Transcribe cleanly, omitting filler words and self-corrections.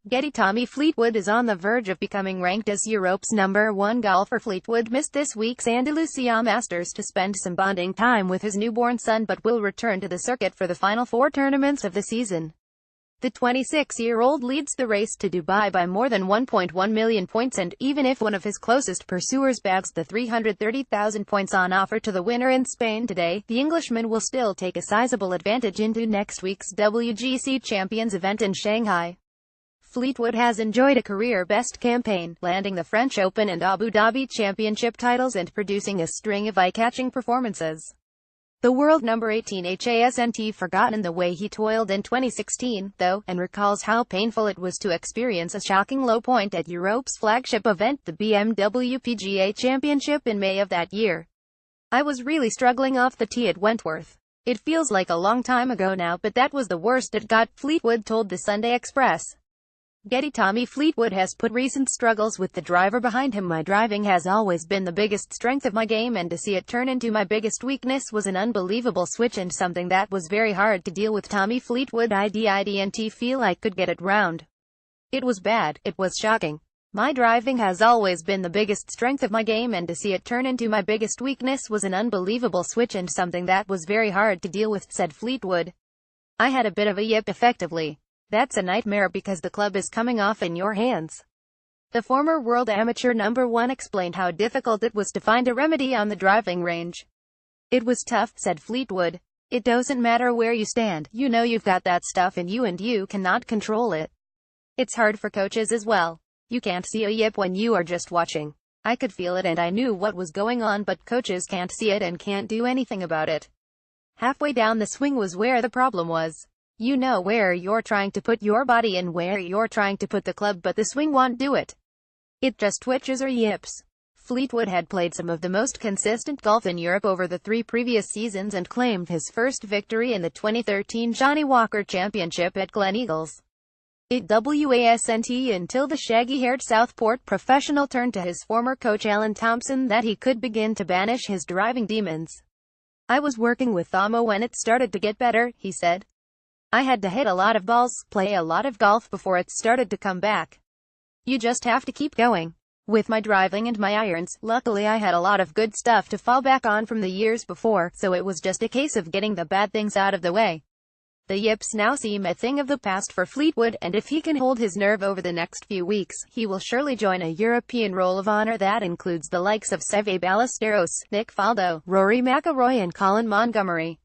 GETTYTommy Fleetwood is on the verge of becoming ranked as Europe's #1 golfer. Fleetwood missed this week's Andalusia Masters to spend some bonding time with his newborn son but will return to the circuit for the final 4 tournaments of the season. The 26-year-old leads the race to Dubai by more than 1.1 million points, and even if one of his closest pursuers bags the 330,000 points on offer to the winner in Spain today, the Englishman will still take a sizable advantage into next week's WGC Champions event in Shanghai. Fleetwood has enjoyed a career-best campaign, landing the French Open and Abu Dhabi Championship titles and producing a string of eye-catching performances. The world number 18 hasn't forgotten the way he toiled in 2016, though, and recalls how painful it was to experience a shocking low point at Europe's flagship event, the BMW PGA Championship, in May of that year. "I was really struggling off the tee at Wentworth. It feels like a long time ago now, but that was the worst it got," Fleetwood told the Sunday Express. GETTYTommy Fleetwood has put recent struggles with the driver behind him. "My driving has always been the biggest strength of my game, and to see it turn into my biggest weakness was an unbelievable switch and something that was very hard to deal with." Tommy Fleetwood didn't feel I could get it round. "It was bad, it was shocking. My driving has always been the biggest strength of my game, and to see it turn into my biggest weakness was an unbelievable switch and something that was very hard to deal with," said Fleetwood. "I had a bit of a yip effectively. That's a nightmare because the club is coming off in your hands." The former world amateur #1 explained how difficult it was to find a remedy on the driving range. "It was tough," said Fleetwood. "It doesn't matter where you stand, you know you've got that stuff in you and you cannot control it. It's hard for coaches as well. You can't see a yip when you are just watching. I could feel it and I knew what was going on, but coaches can't see it and can't do anything about it. Halfway down the swing was where the problem was. You know where you're trying to put your body and where you're trying to put the club, but the swing won't do it. It just twitches or yips." Fleetwood had played some of the most consistent golf in Europe over the 3 previous seasons and claimed his first victory in the 2013 Johnny Walker Championship at Gleneagles. It wasn't until the shaggy-haired Southport professional turned to his former coach Alan Thompson that he could begin to banish his driving demons. "I was working with Thomo when it started to get better," he said. "I had to hit a lot of balls, play a lot of golf before it started to come back. You just have to keep going. With my driving and my irons, luckily I had a lot of good stuff to fall back on from the years before, so it was just a case of getting the bad things out of the way." The yips now seem a thing of the past for Fleetwood, and if he can hold his nerve over the next few weeks, he will surely join a European Roll of Honor that includes the likes of Seve Ballesteros, Nick Faldo, Rory McIlroy and Colin Montgomery.